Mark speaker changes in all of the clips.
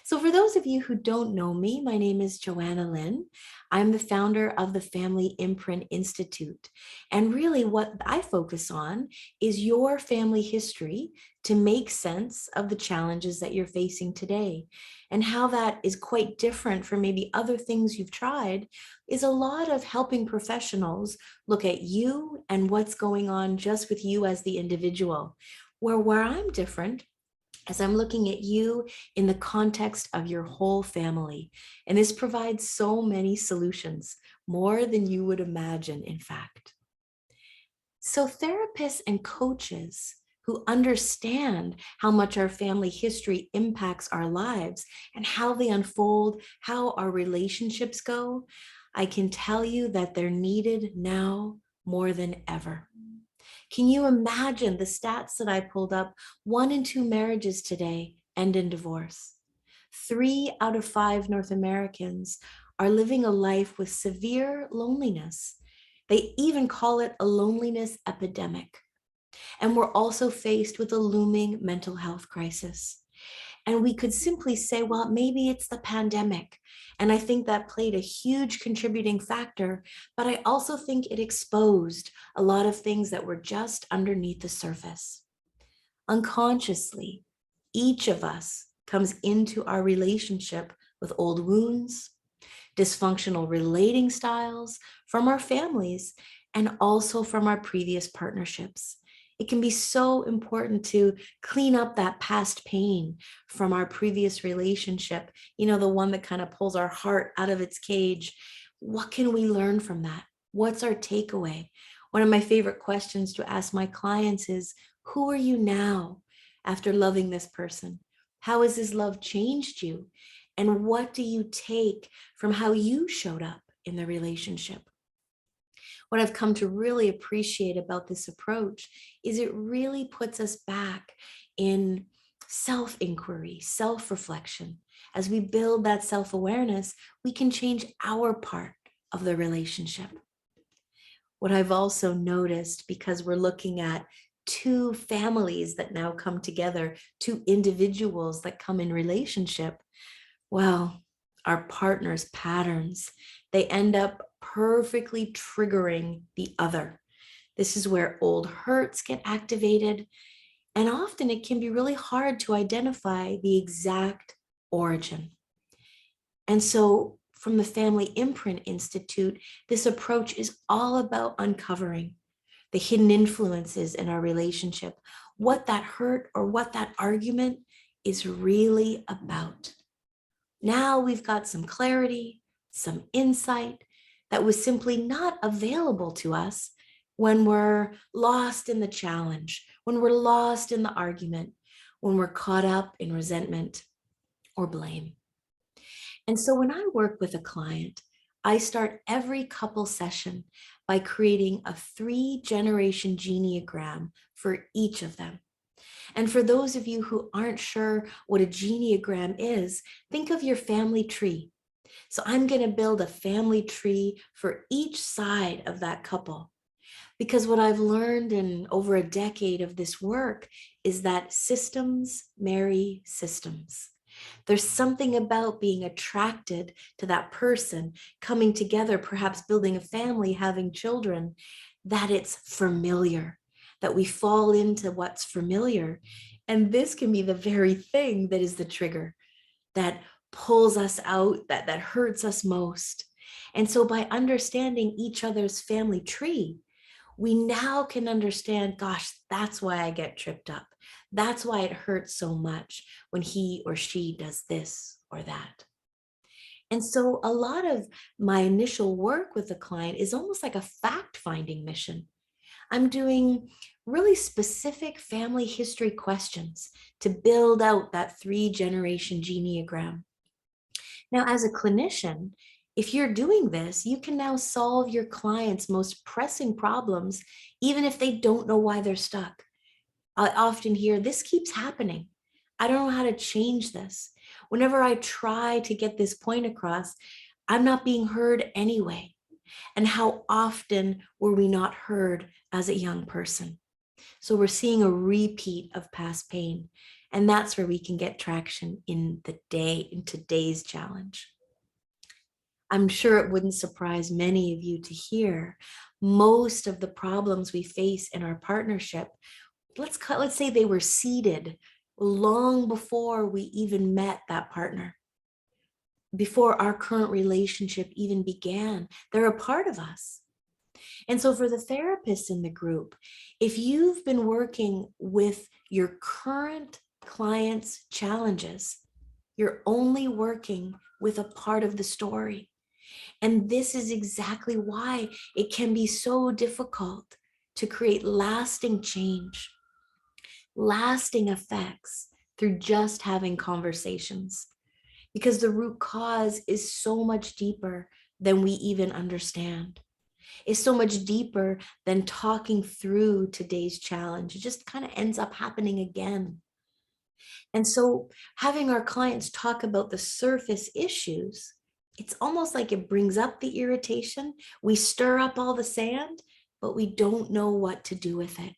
Speaker 1: So for those of you who don't know me, my name is Joanna Lynn. I'm the founder of the Family Imprint Institute. And really what I focus on is your family history to make sense of the challenges that you're facing today. And how that is quite different from maybe other things you've tried is a lot of helping professionals look at you and what's going on just with you as the individual. Where I'm different as I'm looking at you in the context of your whole family. And this provides so many solutions, more than you would imagine, in fact. So therapists and coaches who understand how much our family history impacts our lives and how they unfold, how our relationships go, I can tell you that they're needed now more than ever. Can you imagine the stats that I pulled up? 1 in 2 marriages today end in divorce. 3 out of 5 North Americans are living a life with severe loneliness. They even call it a loneliness epidemic. And we're also faced with a looming mental health crisis. And we could simply say, well, maybe it's the pandemic. And I think that played a huge contributing factor, but I also think it exposed a lot of things that were just underneath the surface. Unconsciously, each of us comes into our relationship with old wounds, dysfunctional relating styles from our families, and also from our previous partnerships. It can be so important to clean up that past pain from our previous relationship, the one that kind of pulls our heart out of its cage. What can we learn from that? What's our takeaway? One of my favorite questions to ask my clients is, who are you now after loving this person? How has this love changed you? And what do you take from how you showed up in the relationship? What I've come to really appreciate about this approach is it really puts us back in self-inquiry, self-reflection. As we build that self-awareness, we can change our part of the relationship. What I've also noticed, because we're looking at 2 families that now come together, 2 individuals that come in relationship, well, our partner's patterns, they end up perfectly triggering the other. This is where old hurts get activated, and often it can be really hard to identify the exact origin. And so from the Family Imprint Institute, this approach is all about uncovering the hidden influences in our relationship, what that hurt or what that argument is really about. Now we've got some clarity, some insight that was simply not available to us when we're lost in the challenge, when we're lost in the argument, when we're caught up in resentment or blame. And so when I work with a client, I start every couple session by creating a 3-generation genealogy for each of them. And for those of you who aren't sure what a genealogy is, think of your family tree. So I'm going to build a family tree for each side of that couple. Because what I've learned in over a decade of this work is that systems marry systems. There's something about being attracted to that person, coming together, perhaps building a family, having children, that it's familiar, that we fall into what's familiar. And this can be the very thing that is the trigger that pulls us out, that hurts us most. And so by understanding each other's family tree, we now can understand, gosh, that's why I get tripped up. That's why it hurts so much when he or she does this or that. And so a lot of my initial work with the client is almost like a fact-finding mission. I'm doing really specific family history questions to build out that 3-generation genealogy. Now, as a clinician, if you're doing this, you can now solve your clients' most pressing problems, even if they don't know why they're stuck. I often hear, this keeps happening. I don't know how to change this. Whenever I try to get this point across, I'm not being heard anyway. And how often were we not heard as a young person? So we're seeing a repeat of past pain. And that's where we can get traction in today's challenge. I'm sure it wouldn't surprise many of you to hear most of the problems we face in our partnership. Let's say they were seeded long before we even met that partner, before our current relationship even began. They're a part of us. And so for the therapists in the group, if you've been working with your current clients' challenges, you're only working with a part of the story. And this is exactly why it can be so difficult to create lasting change, lasting effects through just having conversations, because the root cause is so much deeper than we even understand. It's so much deeper than talking through today's challenge. It just kind of ends up happening again. And so having our clients talk about the surface issues, it's almost like it brings up the irritation. We stir up all the sand, but we don't know what to do with it.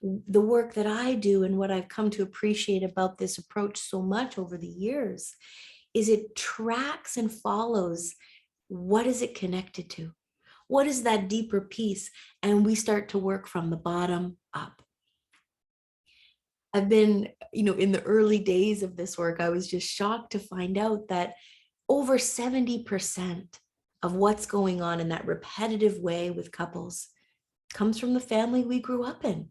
Speaker 1: The work that I do and what I've come to appreciate about this approach so much over the years is it tracks and follows what is it connected to? What is that deeper piece? And we start to work from the bottom up. I've been, in the early days of this work, I was just shocked to find out that over 70% of what's going on in that repetitive way with couples comes from the family we grew up in.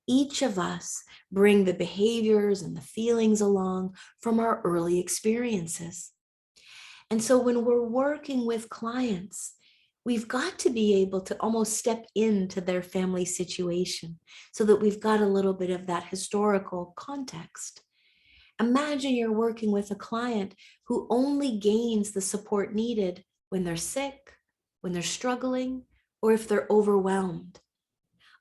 Speaker 1: Each of us bring the behaviors and the feelings along from our early experiences. And so when we're working with clients, we've got to be able to almost step into their family situation so that we've got a little bit of that historical context. Imagine you're working with a client who only gains the support needed when they're sick, when they're struggling, or if they're overwhelmed.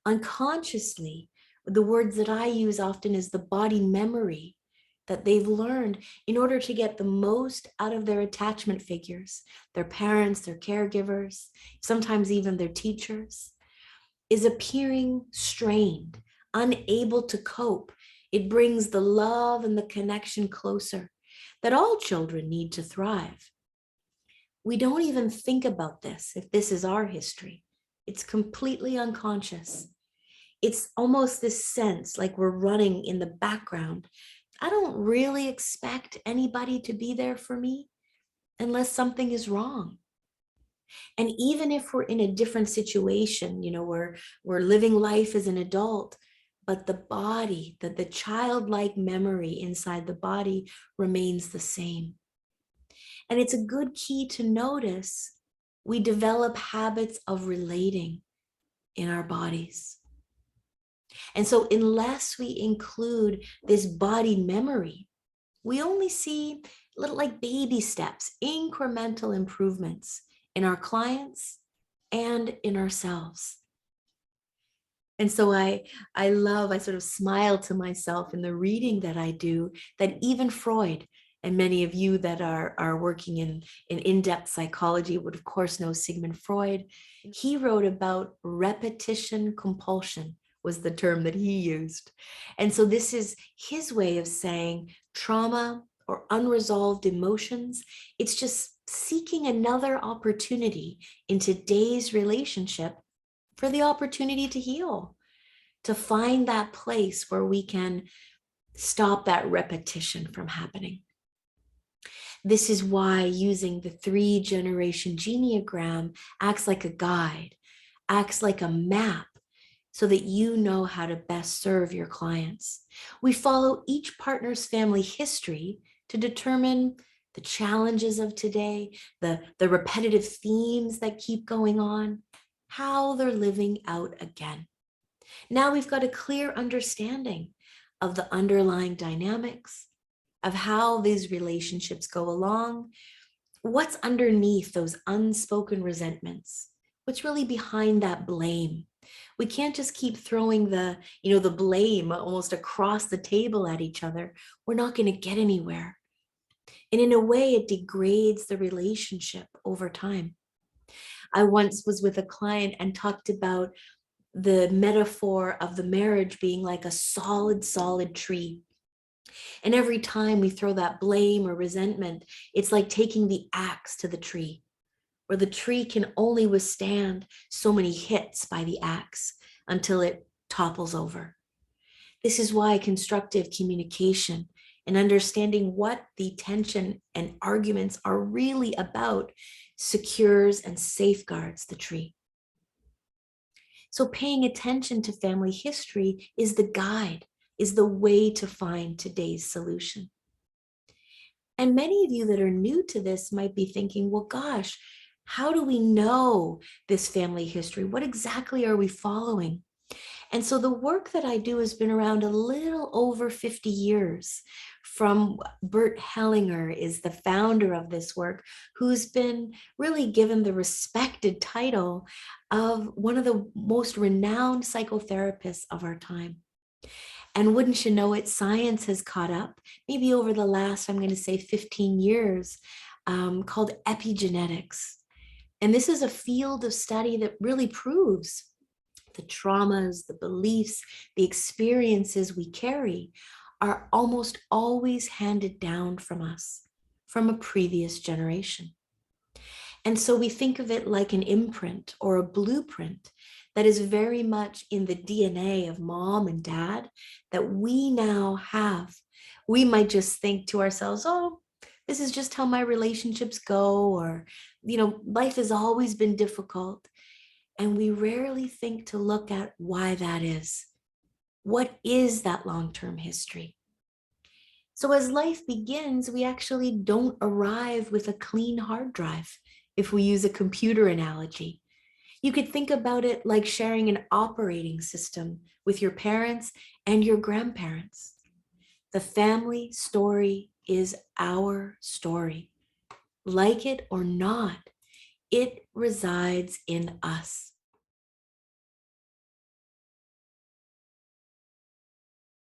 Speaker 1: Unconsciously, the words that I use often is the body memory that they've learned in order to get the most out of their attachment figures, their parents, their caregivers, sometimes even their teachers, is appearing strained, unable to cope. It brings the love and the connection closer that all children need to thrive. We don't even think about this if this is our history. It's completely unconscious. It's almost this sense like we're running in the background. I don't really expect anybody to be there for me unless something is wrong. And even if we're in a different situation, we're living life as an adult, but the body, the childlike memory inside the body remains the same. And it's a good key to notice we develop habits of relating in our bodies. And so unless we include this body memory, we only see little like baby steps, incremental improvements in our clients and in ourselves. And so I sort of smile to myself in the reading that I do, that even Freud, and many of you that are working in in-depth psychology would of course know Sigmund Freud. He wrote about repetition compulsion was the term that he used. And so this is his way of saying trauma or unresolved emotions. It's just seeking another opportunity in today's relationship for the opportunity to heal, to find that place where we can stop that repetition from happening. This is why using the 3-generation geneagram acts like a guide, acts like a map, so that you know how to best serve your clients. We follow each partner's family history to determine the challenges of today, the repetitive themes that keep going on, how they're living out again. Now we've got a clear understanding of the underlying dynamics, of how these relationships go along, what's underneath those unspoken resentments, what's really behind that blame. We can't just keep throwing the blame almost across the table at each other. We're not going to get anywhere. And in a way, it degrades the relationship over time. I once was with a client and talked about the metaphor of the marriage being like a solid tree. And every time we throw that blame or resentment, it's like taking the axe to the tree, where the tree can only withstand so many hits by the axe until it topples over. This is why constructive communication and understanding what the tension and arguments are really about secures and safeguards the tree. So paying attention to family history is the guide, is the way to find today's solution. And many of you that are new to this might be thinking, well, gosh, how do we know this family history? What exactly are we following? And so the work that I do has been around a little over 50 years. From Bert Hellinger is the founder of this work, who's been really given the respected title of one of the most renowned psychotherapists of our time. And wouldn't you know it, science has caught up, maybe over the last, I'm going to say 15 years, called epigenetics. And this is a field of study that really proves the traumas, the beliefs, the experiences we carry are almost always handed down from us, from a previous generation. And so we think of it like an imprint or a blueprint that is very much in the DNA of mom and dad that we now have. We might just think to ourselves, oh, this is just how my relationships go, or, life has always been difficult. And we rarely think to look at why that is. What is that long-term history? So as life begins, we actually don't arrive with a clean hard drive, if we use a computer analogy. You could think about it like sharing an operating system with your parents and your grandparents. The family story is our story. Like it or not, it resides in us.